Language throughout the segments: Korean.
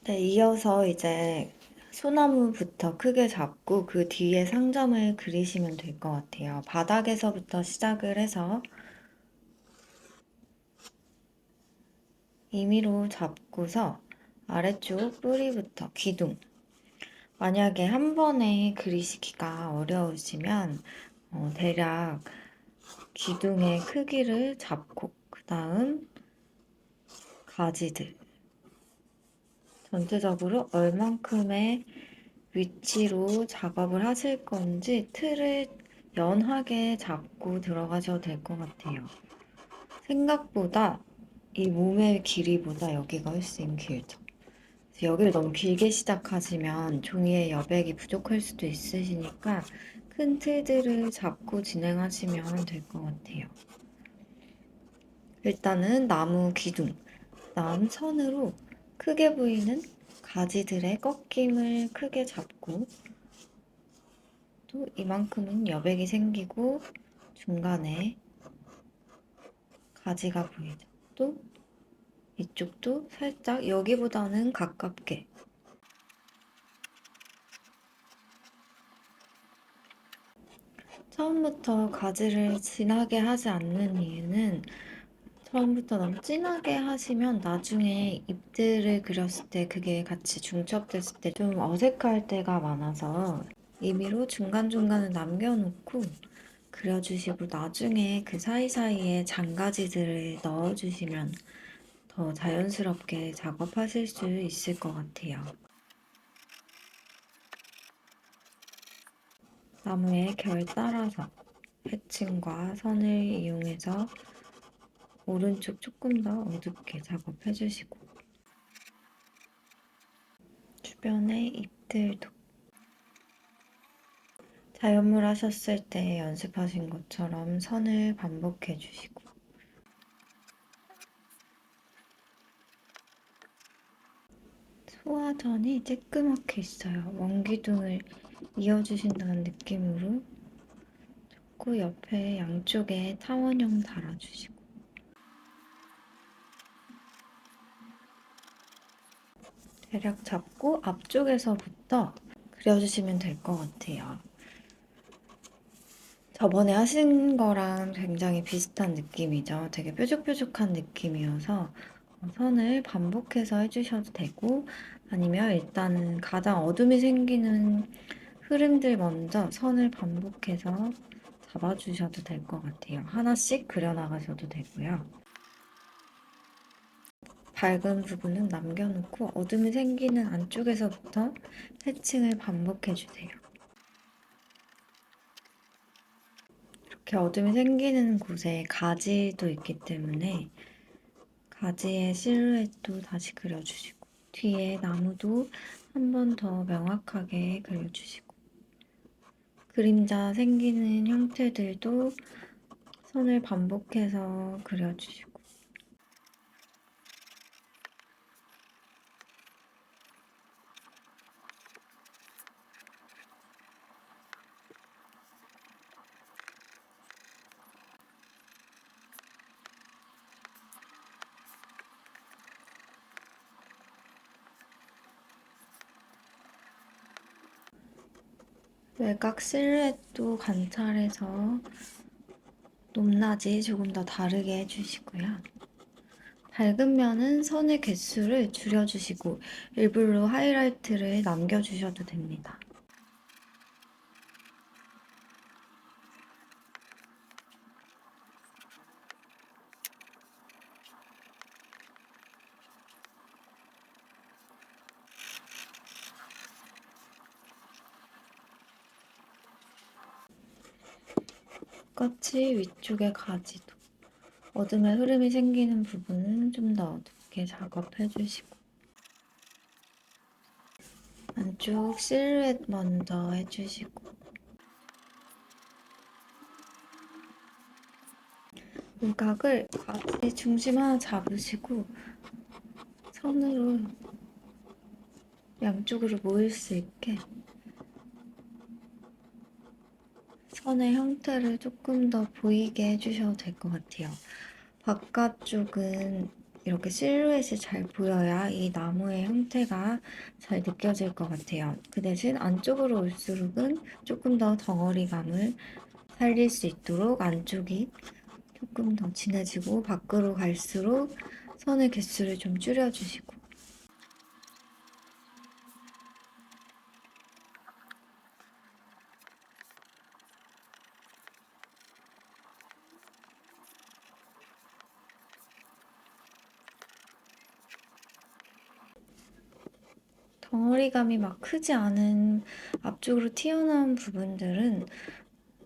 네, 이어서 이제 소나무부터 크게 잡고 그 뒤에 상점을 그리시면 될 것 같아요. 바닥에서부터 시작을 해서 임의로 잡고서 아래쪽 뿌리부터 기둥. 만약에 한 번에 그리시기가 어려우시면 대략 기둥의 크기를 잡고 그 다음 가지들 전체적으로 얼만큼의 위치로 작업을 하실 건지 틀을 연하게 잡고 들어가셔도 될 것 같아요. 생각보다 이 몸의 길이보다 여기가 훨씬 길죠. 그래서 여기를 너무 길게 시작하시면 종이의 여백이 부족할 수도 있으시니까 큰 틀들을 잡고 진행하시면 될 것 같아요. 일단은 나무 기둥, 그다음 선으로 크게 보이는 가지들의 꺾임을 크게 잡고 또 이만큼은 여백이 생기고 중간에 가지가 보이죠. 또 이쪽도 살짝 여기보다는 가깝게 처음부터 가지를 진하게 하지 않는 이유는 처음부터 너무 진하게 하시면 나중에 잎들을 그렸을 때 그게 같이 중첩됐을 때 좀 어색할 때가 많아서 임의로 중간중간을 남겨놓고 그려주시고 나중에 그 사이사이에 장가지들을 넣어주시면 더 자연스럽게 작업하실 수 있을 것 같아요. 나무의 결 따라서 해층과 선을 이용해서 오른쪽 조금 더 어둡게 작업해주시고 주변의 잎들도 자연물 하셨을 때 연습하신 것처럼 선을 반복해주시고 소화전이 쬐끄맣게 있어요. 원기둥을 이어주신다는 느낌으로 그 옆에 양쪽에 타원형 달아주시고 대략 잡고 앞쪽에서부터 그려주시면 될 것 같아요. 저번에 하신 거랑 굉장히 비슷한 느낌이죠. 되게 뾰족뾰족한 느낌이어서 선을 반복해서 해주셔도 되고 아니면 일단은 가장 어둠이 생기는 흐름들 먼저 선을 반복해서 잡아주셔도 될 것 같아요. 하나씩 그려나가셔도 되고요. 밝은 부분은 남겨놓고 어둠이 생기는 안쪽에서부터 색층을 반복해주세요. 이렇게 어둠이 생기는 곳에 가지도 있기 때문에 가지의 실루엣도 다시 그려주시고 뒤에 나무도 한 번 더 명확하게 그려주시고 그림자 생기는 형태들도 선을 반복해서 그려주시고 외곽 실루엣도 관찰해서 높낮이 조금 더 다르게 해주시고요. 밝은 면은 선의 개수를 줄여주시고 일부러 하이라이트를 남겨주셔도 됩니다. 똑같이 위쪽의 가지도 어둠의 흐름이 생기는 부분은 좀 더 어둡게 작업해주시고 안쪽 실루엣 먼저 해주시고 윤곽을 가지 중심 하나 잡으시고 선으로 양쪽으로 모일 수 있게 선의 형태를 조금 더 보이게 해주셔도 될 것 같아요. 바깥쪽은 이렇게 실루엣이 잘 보여야 이 나무의 형태가 잘 느껴질 것 같아요. 그 대신 안쪽으로 올수록은 조금 더 덩어리감을 살릴 수 있도록 안쪽이 조금 더 진해지고 밖으로 갈수록 선의 개수를 좀 줄여주시고. 덩어리감이 막 크지 않은 앞쪽으로 튀어나온 부분들은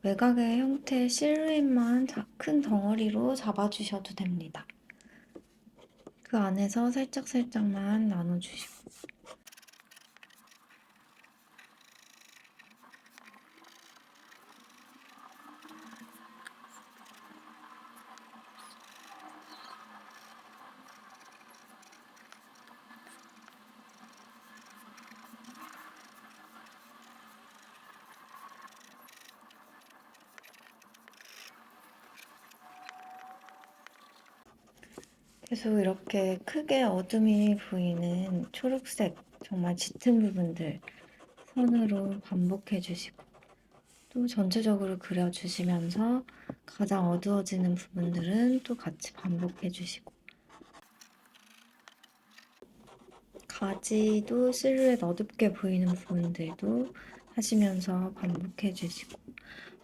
외곽의 형태 실루엣만 큰 덩어리로 잡아주셔도 됩니다. 그 안에서 살짝살짝만 나눠주시고. 계속 이렇게 크게 어둠이 보이는 초록색 정말 짙은 부분들 선으로 반복해 주시고, 또 전체적으로 그려주시면서 가장 어두워지는 부분들은 또 같이 반복해 주시고, 가지도 실루엣 어둡게 보이는 부분들도 하시면서 반복해 주시고,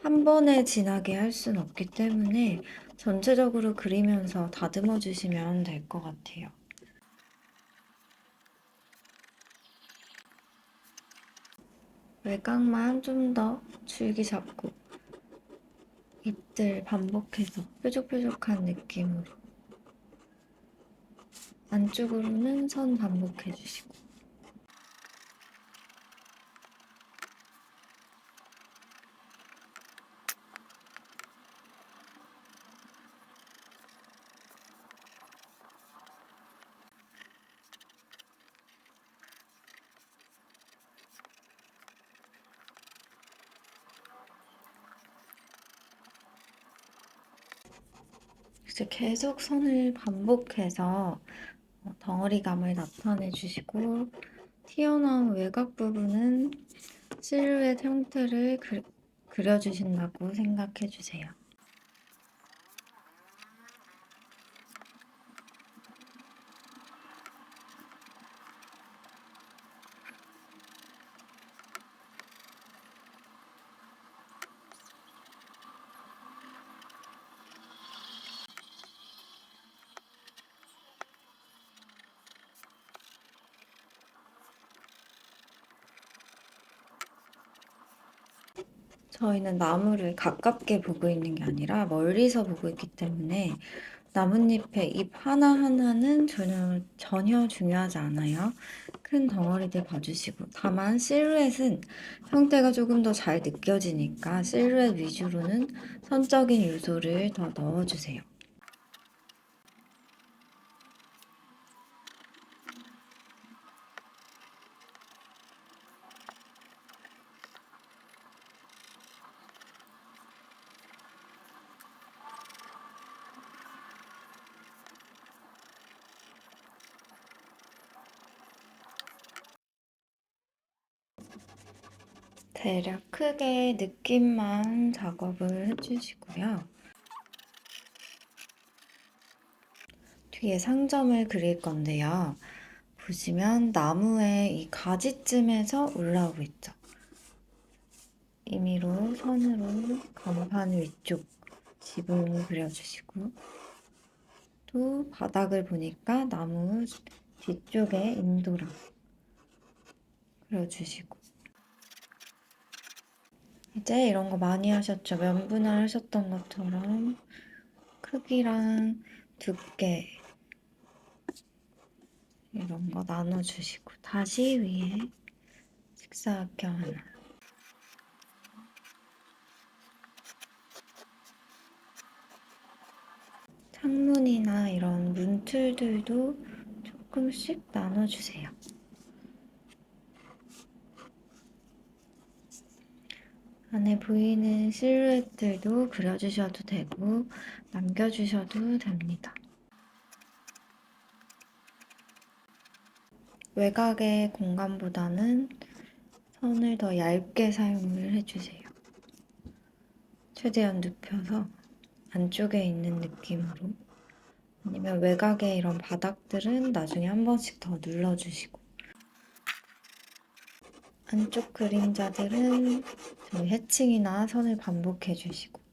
한 번에 진하게 할 수는 없기 때문에 전체적으로 그리면서 다듬어 주시면 될 것 같아요. 외곽만 좀 더 줄기 잡고 잎들 반복해서 뾰족뾰족한 느낌으로, 안쪽으로는 선 반복해 주시고. 이제 계속 선을 반복해서 덩어리감을 나타내 주시고, 튀어나온 외곽 부분은 실루엣 형태를 그려주신다고 생각해 주세요. 저희는 나무를 가깝게 보고 있는 게 아니라 멀리서 보고 있기 때문에 나뭇잎의 잎 하나하나는 전혀 중요하지 않아요. 큰 덩어리들 봐주시고, 다만 실루엣은 형태가 조금 더 잘 느껴지니까 실루엣 위주로는 선적인 요소를 더 넣어주세요. 대략 크게 느낌만 작업을 해주시고요. 뒤에 상점을 그릴 건데요. 보시면 나무의 이 가지쯤에서 올라오고 있죠. 임의로 선으로 간판 위쪽 지붕을 그려주시고, 또 바닥을 보니까 나무 뒤쪽에 인도랑 그려주시고. 이제 이런 거 많이 하셨죠? 면 분할 하셨던 것처럼 크기랑 두께 이런 거 나눠주시고, 다시 위에 식사각형 하나. 창문이나 이런 문틀들도 조금씩 나눠주세요. 안에 보이는 실루엣들도 그려주셔도 되고 남겨주셔도 됩니다. 외곽의 공간보다는 선을 더 얇게 사용을 해주세요. 최대한 눕혀서 안쪽에 있는 느낌으로. 아니면 외곽의 이런 바닥들은 나중에 한 번씩 더 눌러주시고, 안쪽 그림자들은 저희 해칭이나 선을 반복해주시고.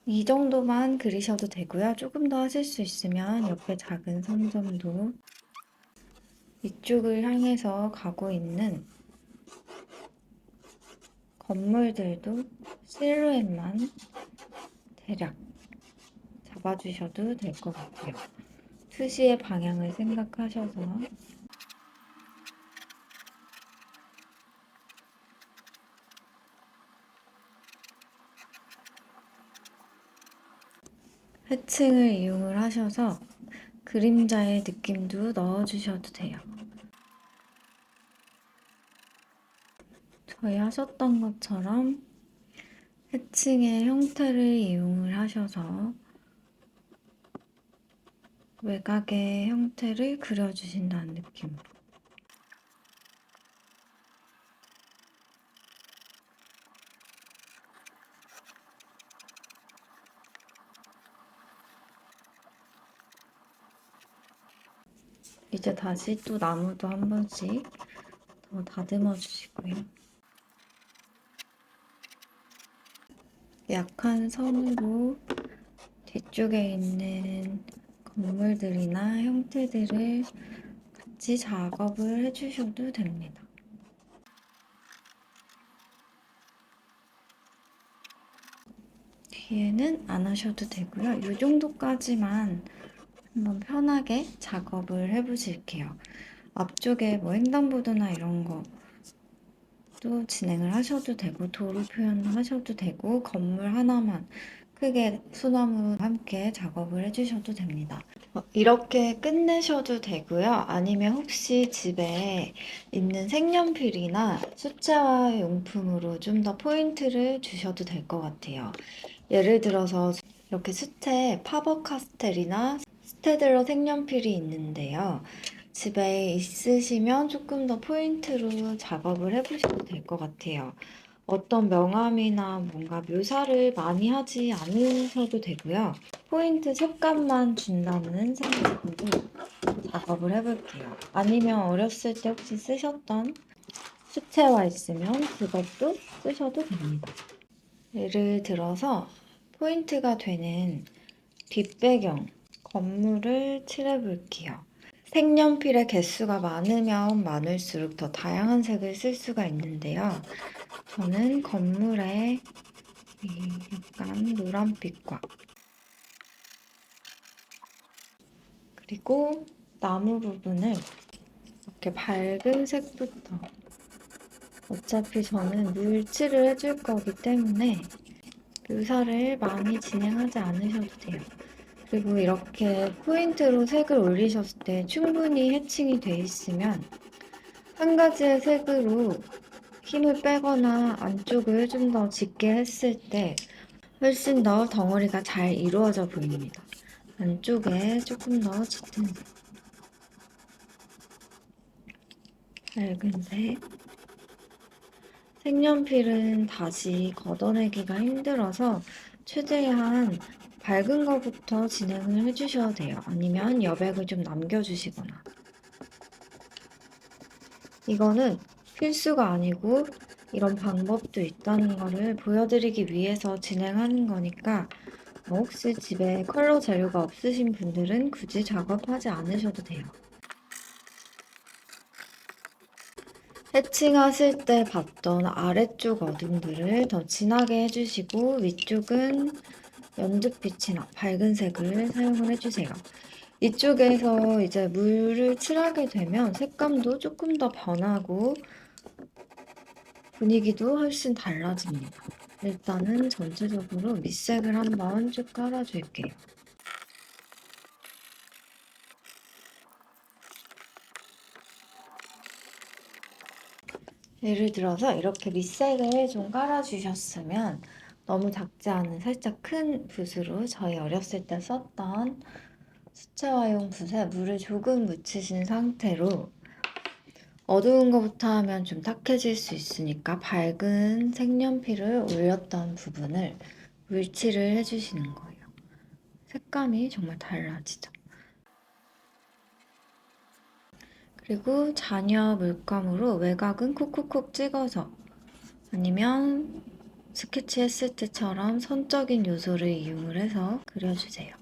이 정도만 그리셔도 되고요. 조금 더 하실 수 있으면 옆에 작은 선점도, 이쪽을 향해서 가고 있는 건물들도 실루엣만 대략 잡아주셔도 될 것 같아요. 투시의 방향을 생각하셔서. 해칭을 이용을 하셔서 그림자의 느낌도 넣어주셔도 돼요. 저희 하셨던 것처럼 해칭의 형태를 이용을 하셔서 외곽의 형태를 그려주신다는 느낌으로. 이제 다시 또 나무도 한 번씩 더 다듬어 주시고요. 약한 선으로 뒤쪽에 있는 건물들이나 형태들을 같이 작업을 해주셔도 됩니다. 뒤에는 안 하셔도 되고요. 이 정도까지만 한번 편하게 작업을 해보실게요. 앞쪽에 뭐 횡단보도나 이런 것도 진행을 하셔도 되고, 도로 표현도 하셔도 되고, 건물 하나만 크게 소나무 함께 작업을 해주셔도 됩니다. 이렇게 끝내셔도 되고요. 아니면 혹시 집에 있는 색연필이나 수채화 용품으로 좀 더 포인트를 주셔도 될 것 같아요. 예를 들어서 이렇게 수채 파버카스텔이나 스테들러 색연필이 있는데요. 집에 있으시면 조금 더 포인트로 작업을 해보셔도 될 것 같아요. 어떤 명암이나 뭔가 묘사를 많이 하지 않으셔도 되고요. 포인트 색감만 준다는 생각으로 작업을 해볼게요. 아니면 어렸을 때 혹시 쓰셨던 수채화 있으면 그것도 쓰셔도 됩니다. 예를 들어서 포인트가 되는 뒷배경 건물을 칠해볼게요. 색연필의 개수가 많으면 많을수록 더 다양한 색을 쓸 수가 있는데요. 저는 건물에 약간 노란빛과 그리고 나무 부분을 이렇게 밝은 색부터, 어차피 저는 물칠을 해줄 거기 때문에 묘사를 많이 진행하지 않으셔도 돼요. 그리고 이렇게 포인트로 색을 올리셨을 때 충분히 해칭이 돼 있으면 한 가지의 색으로 힘을 빼거나 안쪽을 좀 더 짙게 했을 때 훨씬 더 덩어리가 잘 이루어져 보입니다. 안쪽에 조금 더 짙은 색, 밝은 색. 색연필은 다시 걷어내기가 힘들어서 최대한 밝은 거부터 진행을 해주셔야 돼요. 아니면 여백을 좀 남겨주시거나. 이거는 필수가 아니고 이런 방법도 있다는 거를 보여드리기 위해서 진행하는 거니까 혹시 집에 컬러 재료가 없으신 분들은 굳이 작업하지 않으셔도 돼요. 해칭하실 때 봤던 아래쪽 어둠들을 더 진하게 해주시고 위쪽은 연두빛이나 밝은 색을 사용을 해주세요. 이쪽에서 이제 물을 칠하게 되면 색감도 조금 더 변하고 분위기도 훨씬 달라집니다. 일단은 전체적으로 밑색을 한번 쭉 깔아줄게요. 예를 들어서 이렇게 밑색을 좀 깔아주셨으면 너무 작지 않은 살짝 큰 붓으로 저희 어렸을 때 썼던 수채화용 붓에 물을 조금 묻히신 상태로 어두운 것부터 하면 좀 탁해질 수 있으니까 밝은 색연필을 올렸던 부분을 물칠을 해주시는 거예요. 색감이 정말 달라지죠. 그리고 잔여 물감으로 외곽은 콕콕콕 찍어서 아니면 스케치했을 때처럼 선적인 요소를 이용을 해서 그려주세요.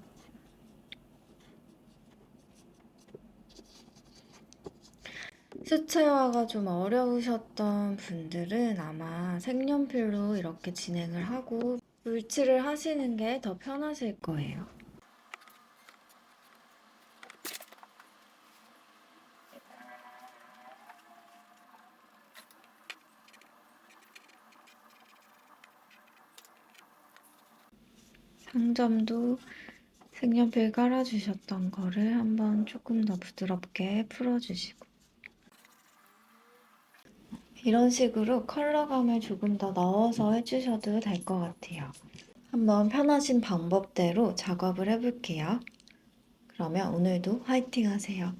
수채화가 좀 어려우셨던 분들은 아마 색연필로 이렇게 진행을 하고 물칠을 하시는 게 더 편하실 거예요. 상점도 색연필 깔아주셨던 거를 한번 조금 더 부드럽게 풀어주시고 이런 식으로 컬러감을 조금 더 넣어서 해주셔도 될 것 같아요. 한번 편하신 방법대로 작업을 해볼게요. 그러면 오늘도 화이팅 하세요.